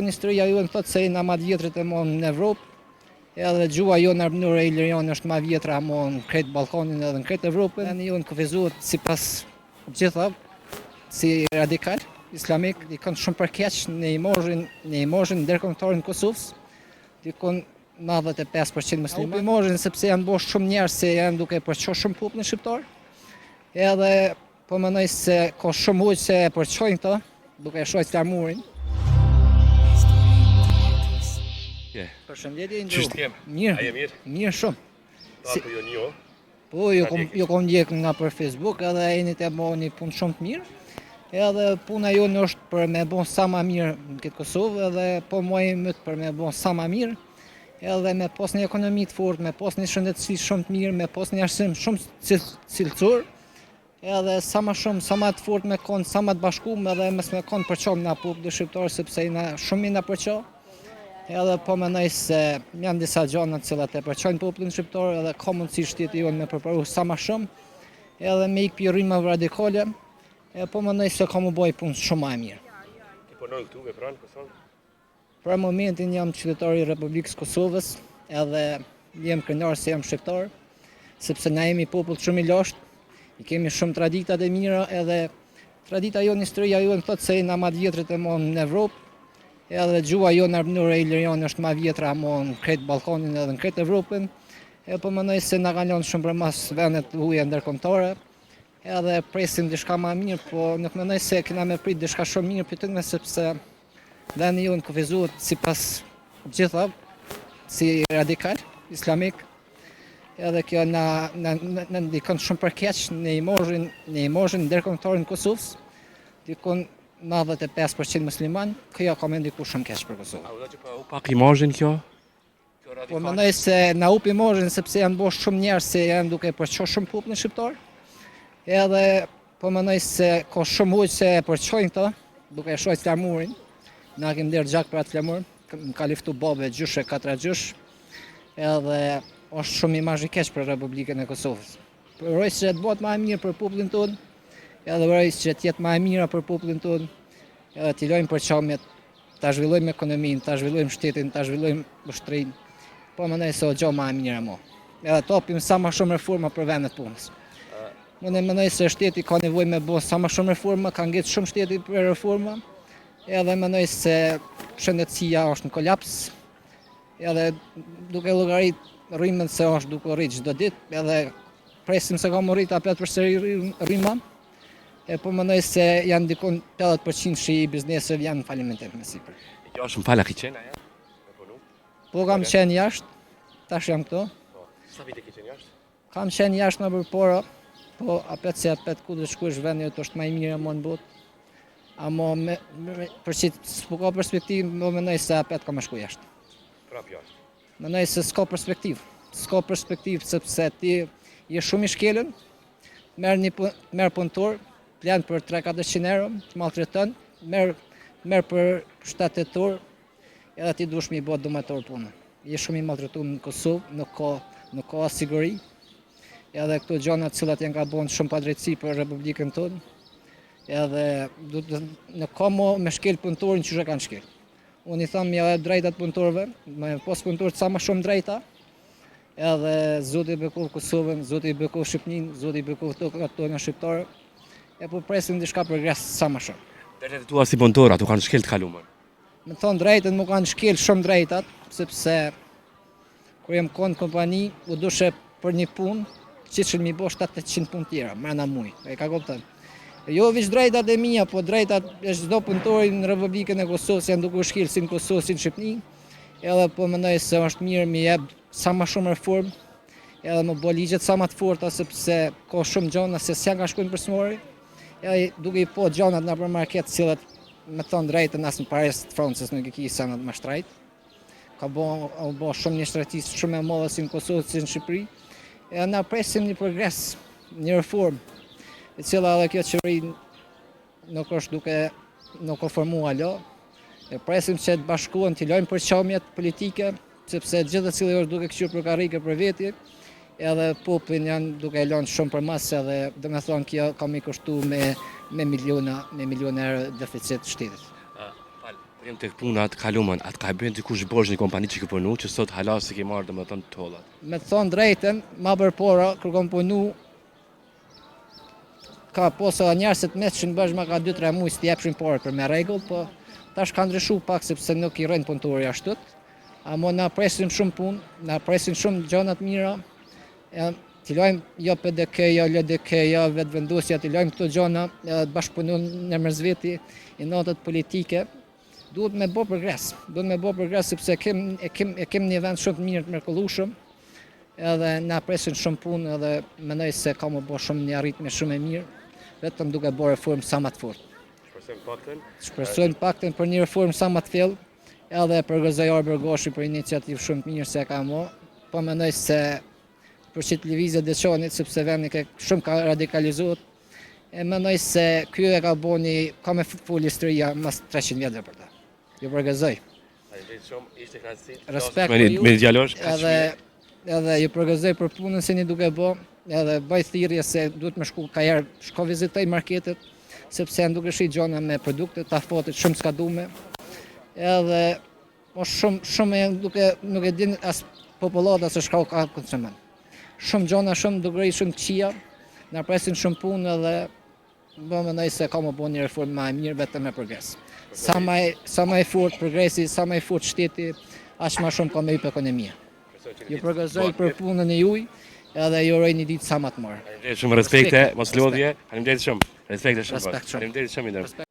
Historia jonë thotë se jena ma të vjetrit e mon në Evropë, edhe gjua jonë armënore e Ilirion është ma vjetra mon kretë Balkanin edhe në kretë Evropën. Ne jonë kufizuat si pas gjitha, si radikal, islamik, i kanë shumë përkeq në imazhin ndërkombëtar në Kosovës, dikon 95% musliman. Imazhin sepse janë bosh shumë njerëz se janë duke përçuar shumë popullin shqiptar. Edhe po mendoj se ka shumë ujë se e përçojnë këto, duke e shoqë armurin. Përshëndetje, mirë. A je mirë? Mirë shumë. Po jo njo? Po, jo kom ndjek nga për Facebook, edhe jeni të bëni punë shumë të mirë. Edhe puna jonë është për me bon sa ma mirë në këtë Kosovë, edhe po muaj mëtë për me bon sa ma mirë, edhe me pas një ekonomi të fortë, me pas një shëndetësi shumë të mirë, me pas një arsim shumë cilësor, edhe sa ma shumë, sa ma të fortë me konë, sa ma të bashkumë, edhe mes me konë përqom nga popullin shqiptar, sepse jena shumë na përqo. Edhe po mendoj se janë disa gjëra të cilat e përçojnë popullin shqiptar, edhe ka mundësi shteti jonë me përparu sa më shumë, edhe me ikë rrymave radikale, po mendoj se ka më bëj punë shumë më e mirë. Ti punon këtu me pranë Kosovë? Për momentin jam qytetar i Republikës Kosovës, edhe jam krenar se jam shqiptar, sepse na jemi popull shumë i lashtë, i kemi shumë traditat e mira, edhe tradita jonë, historia jonë thotë se jena ma të vjetrit e mon në Evropë, edhe gjua jonë armënore e Ilirion është ma vjetra mon kretë Balkanin edhe në kretë Evropën, po mendoj se na kanë lënë shumë për mas vendet huaja ndërkombëtare, edhe presim diçka më mirë, po nuk mendoj se kena me prit diçka shumë mirë për të, sepse vendi jonë kufizuat si pas gjitha, si radikal, islamik, edhe kjo na ndikon shumë përkeq në imazhin ndërkombëtar në Kosovës, dikon 95% musliman, kjo ka me ndiku shumë keq për Kosovë. A u da që pa u pak imazhin kjo? Po mendoj se na up imazhin sepse janë bosh shumë njerëz se janë duke përçuar shumë popullin shqiptar. Edhe po mendoj se ka shumë ujë se e përçojnë këto, duke e shoqë flamurin. Na kemi der gjak për atë flamur, më ka liftu babe gjyshe 4 gjysh. Edhe është shumë imazh i keq për Republikën e Kosovës. Uroj se të bëhet më e mirë për popullin tonë, edhe uroj që të jetë më e mira për popullin tonë, edhe t'i lojmë përçamjet, ta zhvillojmë ekonominë, ta zhvillojmë shtetin, ta zhvillojmë ushtrinë. Po mendoj se o gjë më e mirë mo. Edhe topim sa më shumë reforma për vendet punës. Unë mendoj se shteti ka nevojë me bën sa më shumë reforma, ka ngjitur shumë shteti për reforma. Edhe mendoj se shëndetësia është në kolaps. Edhe duke llogarit rrymën se është duke rrit çdo ditë, edhe presim se ka më rrit apet përsëri rryma. Po mendoj se janë dikon 80% shi i bizneseve janë falimentar me sipër. Jo, është më fala ki qenë aja? Po kam qenë jashtë, tash jam këto. Sa vite ki qenë jashtë? Kam qenë jashtë në përpora, po apet se apet ku dhe shkush vendi është më i mirë më në botë. Amo për që s'po ka perspektivë, më mendoj se apet ka më shku jashtë. Prap jashtë? Mendoj se s'ka perspektivë. S'ka perspektivë sepse ti je shumë i shkelën, merr punëtor, plan për 300-400 euro, të maltreton, merr për 7 orë, edhe ti duhesh me i bë domethënë punë. Je shumë i maltretuar në Kosovë, nuk ka siguri. Edhe këto gjëra të cilat janë gabon shumë padrejtësi për Republikën tonë. Edhe nuk ka me shkel punëtorin që kanë shkel. Unë i tham ja drejtat punëtorëve, me pas punëtorët sa më shumë drejta. Edhe Zoti i bekov Kosovën, Zoti i bekov Shqipërinë, Zoti i bekov tokat tona shqiptare. Po presim diçka progres sa më shumë. Drejtat tua si punëtor, ato kanë shkel të kaluar. Me thonë drejtën më kanë shkel shumë drejtat, sepse kur jam konë kompani, u dushe për një punë, që mi bo 700 punë tjera, mrena muj, e ka kupton. Jo veç drejtat e mia, po drejtat e çdo punëtori në Republikën e Kosovës janë duke u shkel si në Kosovë, si në Shqipëri, edhe po mendoj se është mirë mi jep sa më shumë reformë, edhe më bo ligjet sa më të forta, sepse ka shumë gjona se s'janë ka shkojnë për smori, edhe duke i po gjonat në për market cilat me thonë drejtën asë në Paris të Francës nuk i ki sanat më shtrajt. Ka bo shumë një shtretisë shumë e modhe si në Kosovë, si në Shqipëri. E na presim një progres, një reformë, e cila edhe kjo qeveri nuk është nuk o formua lo. E presim që të bashkuan të lojnë përqamjet politike, sepse gjithë cilë është duke këqyrë për karike për veti, edhe popullin janë duke e lënë shumë për mas, edhe dhe me thonë kjo kam i kushtu me miliona euro deficit shtetit. Jem tek puna të kaluar, atë ka bën dikush bosh një kompani që ke punu, që sot hala se ke marrë domethënë tollat. Me të thonë drejten, ma përpora, kërkom punu, ka posa njerëz të mesçin bësh ma ka 2-3 muaj të jepshin parë për me rregull, po tash ka ndryshu pak sepse nuk i rrin punëtori ashtu. Amo na presin shumë punë, na presin shumë gjëra të mira. T'i lojmë jo PDK, jo LDK, jo vetëvendosja, t'i lojmë këto gjëra, bashkëpunon në mes veti, i notët politike. Duhet me bë progres sepse kem një vend shumë të mirë të mrekullueshëm. Edhe na presin shumë punë edhe mendoj se ka më bë shumë një arritje shumë e mirë, vetëm duke bërë reformë sa më të fortë. Shpresojmë pakten për një reformë sa më të thellë, edhe përgëzoj Arber Goshi për iniciativë shumë të mirë se ka më, po mendoj se për çit lëvizje dëshonit sepse vendi shumë ka radikalizuar. E mendoj se ky e ka bëni ka me fol historia mas 300 vjetër për ta. Ju përgëzoj. Faleminderit shumë, ishte kënaqësi. Respekt për ju. Me djalosh, edhe ju përgëzoj për punën që një duke bë, edhe bëj thirrje se duhet më shku ka herë, shko vizitoj marketet, sepse janë duke shi gjona me produkte të afotit shumë s'ka dume. Edhe po shumë duke nuk e din as popullata se çka ka konsumon. Shumë gjona, shumë dugri, shumë këqija, na presin shumë punë edhe më mendoj se ka më bën një reformë më e mirë vetëm me progres. Sa më i fort progresi, sa më i fort shteti, aq më shumë ka më hip ekonomia. Ju përgëzoj për punën e juaj, edhe ju uroj një ditë sa më të mirë. Faleminderit shumë, respekte, mos lodhje. Faleminderit shumë. Respekte shumë. Respekt shumë. Faleminderit shumë.